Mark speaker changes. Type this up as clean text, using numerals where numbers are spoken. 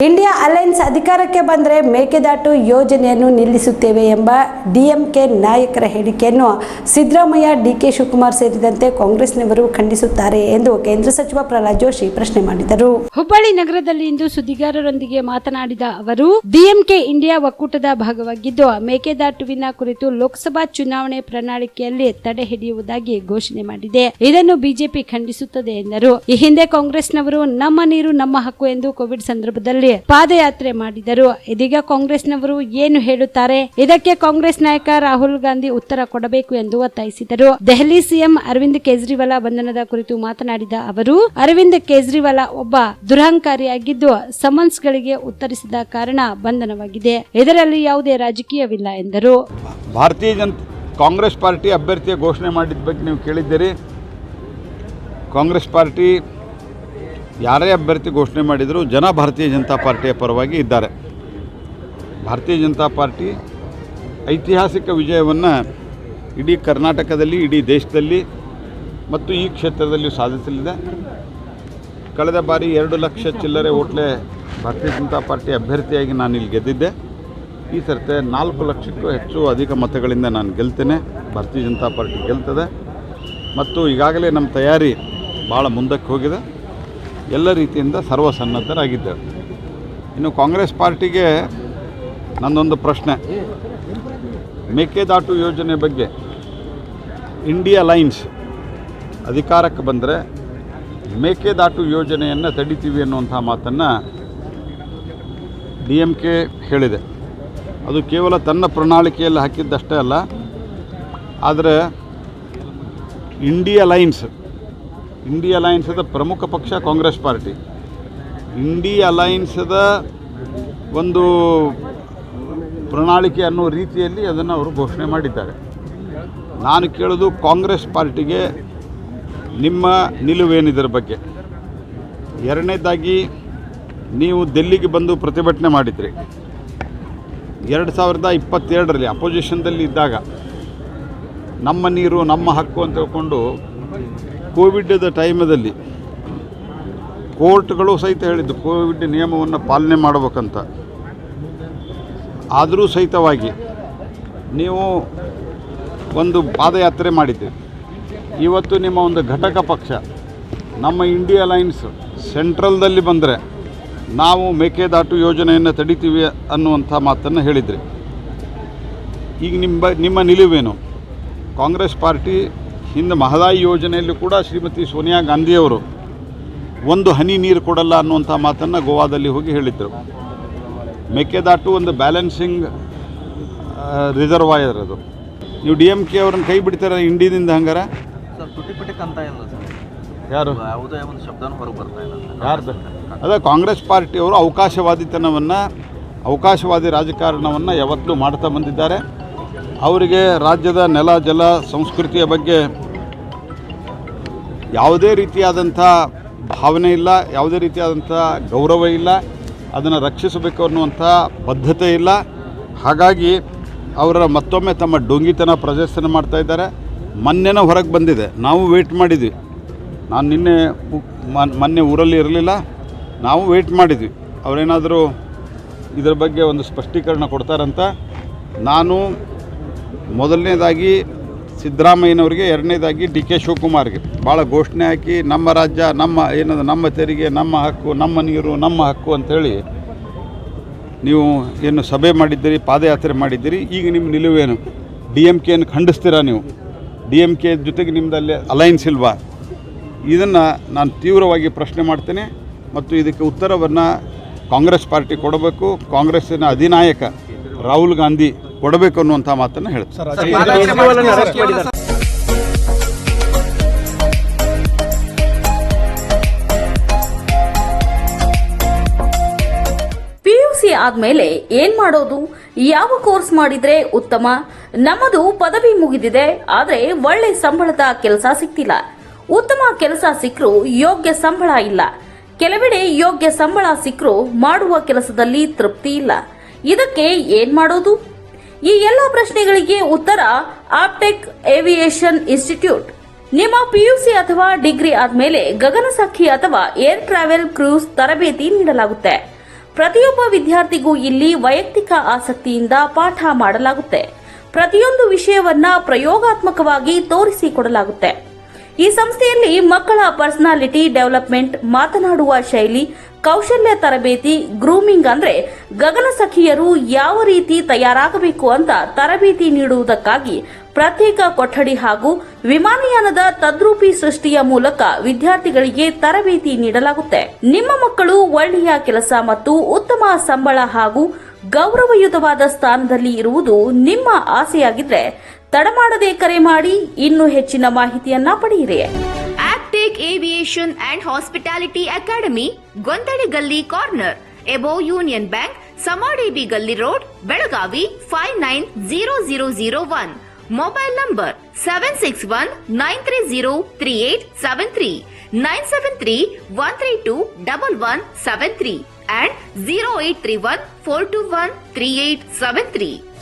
Speaker 1: India Allianz ಅಧಿಕಾರಕ್ಕೆ ಬಂದರೆ ಮೇಕೆದಾಟು ಯೋಜನೆಯನ್ನು ನಿಲ್ಲಿಸುತ್ತೇವೆ ಎಂಬ ಡಿಎಂಕೆ ನಾಯಕರ ಹೇಳಿಕೆಯನ್ನು ಸಿದ್ದರಾಮಯ್ಯ, ಡಿಕೆ ಶಿವಕುಮಾರ್ ಸೇರಿದಂತೆ ಕಾಂಗ್ರೆಸ್ನವರು ಖಂಡಿಸುತ್ತಾರೆ ಎಂದು ಕೇಂದ್ರ ಸಚಿವ ಪ್ರಹ್ಲಾದ್ ಜೋಶಿ ಪ್ರಶ್ನೆ ಮಾಡಿದರು.
Speaker 2: ಹುಬ್ಬಳ್ಳಿ ನಗರದಲ್ಲಿ ಇಂದು ಸುದ್ದಿಗಾರರೊಂದಿಗೆ ಮಾತನಾಡಿದ ಅವರು, ಡಿಎಂಕೆ ಇಂಡಿಯಾ ಒಕ್ಕೂಟದ ಭಾಗವಾಗಿದ್ದು ಮೇಕೆದಾಟುವಿನ ಕುರಿತು ಲೋಕಸಭಾ ಚುನಾವಣೆ ಪ್ರಣಾಳಿಕೆಯಲ್ಲಿ ತಡೆ ಹಿಡಿಯುವುದಾಗಿ ಘೋಷಣೆ ಮಾಡಿದೆ. ಇದನ್ನು ಬಿಜೆಪಿ ಖಂಡಿಸುತ್ತದೆ ಎಂದರು. ಈ ಹಿಂದೆ ಕಾಂಗ್ರೆಸ್ನವರು ನಮ್ಮ ನೀರು ನಮ್ಮ ಹಕ್ಕು ಎಂದು ಕೋವಿಡ್ ಸಂದರ್ಭದಲ್ಲಿ ಪಾದಯಾತ್ರೆ ಮಾಡಿದರು. ಇದೀಗ ಕಾಂಗ್ರೆಸ್ನವರು ಏನು ಹೇಳುತ್ತಾರೆ? ಇದಕ್ಕೆ ಕಾಂಗ್ರೆಸ್ ನಾಯಕ ರಾಹುಲ್ ಗಾಂಧಿ ಉತ್ತರ ಕೊಡಬೇಕು ಎಂದು ಒತ್ತಾಯಿಸಿದರು. ದೆಹಲಿ ಸಿಎಂ ಅರವಿಂದ್ ಕೇಜ್ರಿವಾಲ್ ಬಂಧನದ ಕುರಿತು ಮಾತನಾಡಿದ ಅವರು, ಅರವಿಂದ್ ಕೇಜ್ರಿವಾಲ್ ಒಬ್ಬ ದುರಹಂಕಾರಿಯಾಗಿದ್ದು ಸಮನ್ಸ್ಗಳಿಗೆ ಉತ್ತರಿಸಿದ ಕಾರಣ ಬಂಧನವಾಗಿದೆ. ಇದರಲ್ಲಿ ಯಾವುದೇ ರಾಜಕೀಯವಿಲ್ಲ ಎಂದರು.
Speaker 3: ಕಾಂಗ್ರೆಸ್ ಪಾರ್ಟಿ ಅಭ್ಯರ್ಥಿಯ ಘೋಷಣೆ ಮಾಡಿದ ಬಗ್ಗೆ ನೀವು ಕೇಳಿದ್ದೀರಿ. ಕಾಂಗ್ರೆಸ್ ಪಾರ್ಟಿ ಯಾರೇ ಅಭ್ಯರ್ಥಿ ಘೋಷಣೆ ಮಾಡಿದರೂ ಜನ ಭಾರತೀಯ ಜನತಾ ಪಾರ್ಟಿಯ ಪರವಾಗಿ ಇದ್ದಾರೆ. ಭಾರತೀಯ ಜನತಾ ಪಾರ್ಟಿ ಐತಿಹಾಸಿಕ ವಿಜಯವನ್ನು ಇಡೀ ಕರ್ನಾಟಕದಲ್ಲಿ, ಇಡೀ ದೇಶದಲ್ಲಿ ಮತ್ತು ಈ ಕ್ಷೇತ್ರದಲ್ಲಿ ಸಾಧಿಸಲಿದೆ. ಕಳೆದ ಬಾರಿ 2 ಲಕ್ಷ ಚಿಲ್ಲರೆ ಓಟ್ಲೆ ಭಾರತೀಯ ಜನತಾ ಪಾರ್ಟಿ ಅಭ್ಯರ್ಥಿಯಾಗಿ ನಾನು ಇಲ್ಲಿ ಗೆದ್ದಿದ್ದೆ. ಈ ಸರ್ತೆ 4 ಲಕ್ಷಕ್ಕೂ ಹೆಚ್ಚು ಅಧಿಕ ಮತಗಳಿಂದ ನಾನು ಗೆಲ್ತೇನೆ. ಭಾರತೀಯ ಜನತಾ ಪಾರ್ಟಿ ಗೆಲ್ತದೆ ಮತ್ತು ಈಗಾಗಲೇ ನಮ್ಮ ತಯಾರಿ ಭಾಳ ಮುಂದಕ್ಕೆ ಹೋಗಿದೆ. ಎಲ್ಲ ರೀತಿಯಿಂದ ಸರ್ವಸನ್ನದ್ಧರಾಗಿದ್ದೇವೆ. ಇನ್ನು ಕಾಂಗ್ರೆಸ್ ಪಾರ್ಟಿಗೆ ನನ್ನೊಂದು ಪ್ರಶ್ನೆ, ಮೇಕೆದಾಟು ಯೋಜನೆ ಬಗ್ಗೆ ಇಂಡಿಯಾ ಅಲೈನ್ಸ್ ಅಧಿಕಾರಕ್ಕೆ ಬಂದರೆ ಮೇಕೆದಾಟು ಯೋಜನೆಯನ್ನು ತಡಿತೀವಿ ಅನ್ನುವಂಥ ಮಾತನ್ನು ಡಿಎಂಕೆ ಹೇಳಿದೆ. ಅದು ಕೇವಲ ತನ್ನ ಪ್ರಣಾಳಿಕೆಯಲ್ಲಿ ಹಾಕಿದ್ದಷ್ಟೇ ಅಲ್ಲ, ಆದರೆ ಇಂಡಿಯಾ ಅಲೈನ್ಸದ ಪ್ರಮುಖ ಪಕ್ಷ ಕಾಂಗ್ರೆಸ್ ಪಾರ್ಟಿ. ಇಂಡಿಯಾ ಅಲೈನ್ಸದ ಒಂದು ಪ್ರಣಾಳಿಕೆ ಅನ್ನೋ ರೀತಿಯಲ್ಲಿ ಅದನ್ನು ಅವರು ಘೋಷಣೆ ಮಾಡಿದ್ದಾರೆ. ನಾನು ಕೇಳೋದು ಕಾಂಗ್ರೆಸ್ ಪಾರ್ಟಿಗೆ ನಿಮ್ಮ ನಿಲುವೇನಿದರ ಬಗ್ಗೆ. ಎರಡನೇದಾಗಿ, ನೀವು ದಿಲ್ಲಿಗೆ ಬಂದು ಪ್ರತಿಭಟನೆ ಮಾಡಿದ್ರಿ. 2022ರಲ್ಲಿ ಅಪೋಸಿಷನ್ದಲ್ಲಿ ಇದ್ದಾಗ ನಮ್ಮ ನೀರು ನಮ್ಮ ಹಕ್ಕು ಅಂತ ಹೇಳ್ಕೊಂಡು ಕೋವಿಡ್ದ ಟೈಮಲ್ಲಿ ಕೋರ್ಟ್ಗಳು ಸಹಿತ ಹೇಳಿದ್ದು ಕೋವಿಡ್ ನಿಯಮವನ್ನು ಪಾಲನೆ ಮಾಡಬೇಕಂತ. ಆದರೂ ಸಹಿತವಾಗಿ ನೀವು ಒಂದು ಪಾದಯಾತ್ರೆ ಮಾಡಿದ್ದೀರಿ. ಇವತ್ತು ನಿಮ್ಮ ಒಂದು ಘಟಕ ಪಕ್ಷ ನಮ್ಮ ಇಂಡಿಯಾ ಅಲೈನ್ಸ್ ಸೆಂಟ್ರಲ್ದಲ್ಲಿ ಬಂದರೆ ನಾವು ಮೇಕೆದಾಟು ಯೋಜನೆಯನ್ನು ತಡಿತೀವಿ ಅನ್ನುವಂಥ ಮಾತನ್ನು ಹೇಳಿದ್ರಿ. ಈಗ ನಿಮ್ಮ ನಿಲುವೇನು? ಕಾಂಗ್ರೆಸ್ ಪಾರ್ಟಿ ಹಿಂದೆ ಮಹದಾಯಿ ಯೋಜನೆಯಲ್ಲಿ ಕೂಡ ಶ್ರೀಮತಿ ಸೋನಿಯಾ ಗಾಂಧಿಯವರು ಒಂದು ಹನಿ ನೀರು ಕೊಡಲ್ಲ ಅನ್ನುವಂಥ ಮಾತನ್ನು ಗೋವಾದಲ್ಲಿ ಹೋಗಿ ಹೇಳಿದರು. ಮೇಕೆದಾಟು ಒಂದು ಬ್ಯಾಲೆನ್ಸಿಂಗ್ ರಿಸರ್ವಾಯರ್ ಅದು. ನೀವು DMK ಅವ್ರನ್ನ ಕೈ ಬಿಡ್ತಾರೆ ಇಂಡಿಯಾದಿಂದ ಹಂಗಾರ? ಯಾರು ಅದೇ ಕಾಂಗ್ರೆಸ್ ಪಾರ್ಟಿಯವರು ಅವಕಾಶವಾದಿ ರಾಜಕಾರಣವನ್ನು ಯಾವತ್ತೂ ಮಾಡ್ತಾ ಬಂದಿದ್ದಾರೆ. ಅವರಿಗೆ ರಾಜ್ಯದ ನೆಲ, ಜಲ, ಸಂಸ್ಕೃತಿಯ ಬಗ್ಗೆ ಯಾವುದೇ ರೀತಿಯಾದಂಥ ಭಾವನೆ ಇಲ್ಲ, ಯಾವುದೇ ರೀತಿಯಾದಂಥ ಗೌರವ ಇಲ್ಲ. ಅದನ್ನು ರಕ್ಷಿಸಬೇಕು ಅನ್ನುವಂಥ ಬದ್ಧತೆ ಇಲ್ಲ. ಹಾಗಾಗಿ ಅವರ ಮತ್ತೊಮ್ಮೆ ತಮ್ಮ ಡೊಂಗಿತನ ಪ್ರದರ್ಶನ ಮಾಡ್ತಾ ಇದ್ದಾರೆ. ಮೊನ್ನೆನೂ ಹೊರಗೆ ಬಂದಿದೆ, ನಾವು ವೇಟ್ ಮಾಡಿದ್ವಿ. ನಾನು ಮೊನ್ನೆ ಊರಲ್ಲಿ ಇರಲಿಲ್ಲ, ನಾವು ವೇಟ್ ಮಾಡಿದ್ವಿ ಅವರೇನಾದರೂ ಇದರ ಬಗ್ಗೆ ಒಂದು ಸ್ಪಷ್ಟೀಕರಣ ಕೊಡ್ತಾರಂತ. ನಾನು ಮೊದಲನೇದಾಗಿ ಸಿದ್ದರಾಮಯ್ಯನವರಿಗೆ, ಎರಡನೇದಾಗಿ DK ಶಿವಕುಮಾರ್ಗೆ ಭಾಳ ಘೋಷಣೆ ಹಾಕಿ ನಮ್ಮ ರಾಜ್ಯ, ನಮ್ಮ ತೆರಿಗೆ, ನಮ್ಮ ಹಕ್ಕು, ನಮ್ಮ ನೀರು ನಮ್ಮ ಹಕ್ಕು ಅಂಥೇಳಿ ನೀವು ಏನು ಸಭೆ ಮಾಡಿದ್ದೀರಿ, ಪಾದಯಾತ್ರೆ ಮಾಡಿದ್ದೀರಿ. ಈಗ ನಿಮ್ಮ ನಿಲುವೇನು? DMKಯನ್ನು ಖಂಡಿಸ್ತೀರಾ ನೀವು? DMK ಜೊತೆಗೆ ನಿಮ್ಮದಲ್ಲಿ ಅಲೈನ್ಸ್ ಇಲ್ವಾ? ಇದನ್ನು ನಾನು ತೀವ್ರವಾಗಿ ಪ್ರಶ್ನೆ ಮಾಡ್ತೇನೆ ಮತ್ತು ಇದಕ್ಕೆ ಉತ್ತರವನ್ನು ಕಾಂಗ್ರೆಸ್ ಪಾರ್ಟಿ ಕೊಡಬೇಕು. ಕಾಂಗ್ರೆಸ್ಸಿನ ಅಧಿನಾಯಕ ರಾಹುಲ್ ಗಾಂಧಿ ಕೊಡಬೇಕು ಅನ್ನುವಂಥ ಮಾತನ್ನು ಹೇಳ್ತಾರೆ.
Speaker 4: PUC ಆದ್ಮೇಲೆ ಏನ್ ಮಾಡೋದು? ಯಾವ ಕೋರ್ಸ್ ಮಾಡಿದ್ರೆ ಉತ್ತಮ? ನಮ್ಮದು ಪದವಿ ಮುಗಿದಿದೆ, ಆದ್ರೆ ಒಳ್ಳೆ ಸಂಬಳದ ಕೆಲಸ ಸಿಗ್ತಿಲ್ಲ. ಉತ್ತಮ ಕೆಲಸ ಸಿಕ್ಕರೂ ಯೋಗ್ಯ ಸಂಬಳ ಇಲ್ಲ. ಕೆಲವೆಡೆ ಯೋಗ್ಯ ಸಂಬಳ ಸಿಕ್ಕರೂ ಮಾಡುವ ಕೆಲಸದಲ್ಲಿ ತೃಪ್ತಿ ಇಲ್ಲ. ಇದಕ್ಕೆ ಏನ್ ಮಾಡೋದು? ಈ ಎಲ್ಲ ಪ್ರಶ್ನೆಗಳಿಗೆ ಉತ್ತರ ಆಪ್ಟೆಕ್ ಏವಿಯೇಷನ್ ಇನ್ಸ್ಟಿಟ್ಯೂಟ್. ನಿಮ್ಮ PUC ಅಥವಾ ಡಿಗ್ರಿ ಆದ್ಮೇಲೆ ಗಗನಸಖಿ ಅಥವಾ ಏರ್ ಟ್ರಾವೆಲ್ ಕ್ರೂಸ್ ತರಬೇತಿ ನೀಡಲಾಗುತ್ತೆ. ಪ್ರತಿಯೊಬ್ಬ ವಿದ್ಯಾರ್ಥಿಗೂ ಇಲ್ಲಿ ವೈಯಕ್ತಿಕ ಆಸಕ್ತಿಯಿಂದ ಪಾಠ ಮಾಡಲಾಗುತ್ತೆ. ಪ್ರತಿಯೊಂದು ವಿಷಯವನ್ನ ಪ್ರಯೋಗಾತ್ಮಕವಾಗಿ ತೋರಿಸಿಕೊಡಲಾಗುತ್ತೆ. ಈ ಸಂಸ್ಥೆಯಲ್ಲಿ ಮಕ್ಕಳ ಪರ್ಸನಾಲಿಟಿ ಡೆವಲಪ್ಮೆಂಟ್, ಮಾತನಾಡುವ ಶೈಲಿ, ಕೌಶಲ್ಯ ತರಬೇತಿ, ಗ್ರೂಮಿಂಗ್ ಅಂದ್ರೆ ಗಗನಸಖಿಯರು ಯಾವ ರೀತಿ ತಯಾರಾಗಬೇಕು ಅಂತ ತರಬೇತಿ ನೀಡುವುದಕ್ಕಾಗಿ ಪ್ರತ್ಯೇಕ ಕೊಠಡಿ ಹಾಗೂ ವಿಮಾನಯಾನದ ತದ್ರೂಪಿ ಸೃಷ್ಟಿಯ ಮೂಲಕ ವಿದ್ಯಾರ್ಥಿಗಳಿಗೆ ತರಬೇತಿ ನೀಡಲಾಗುತ್ತೆ. ನಿಮ್ಮ ಮಕ್ಕಳು ಒಳ್ಳೆಯ ಕೆಲಸ ಮತ್ತು ಉತ್ತಮ ಸಂಬಳ ಹಾಗೂ ಗೌರವಯುತವಾದ ಸ್ಥಾನದಲ್ಲಿ ಇರುವುದು ನಿಮ್ಮ ಆಸೆಯಾಗಿದ್ರೆ ತಡಮಾಡದೆ ಕರೆ ಮಾಡಿ ಇನ್ನೂ ಹೆಚ್ಚಿನ ಮಾಹಿತಿಯನ್ನ ಪಡೆಯಿರಿ.
Speaker 5: Actec Aviation and Hospitality Academy, Gondali ಗಲ್ಲಿ corner, above Union Bank, Samadhi Galli Road, Belagavi 590001. Mobile number 761-930-3873, 973-132-1173 and 0831-421-3873.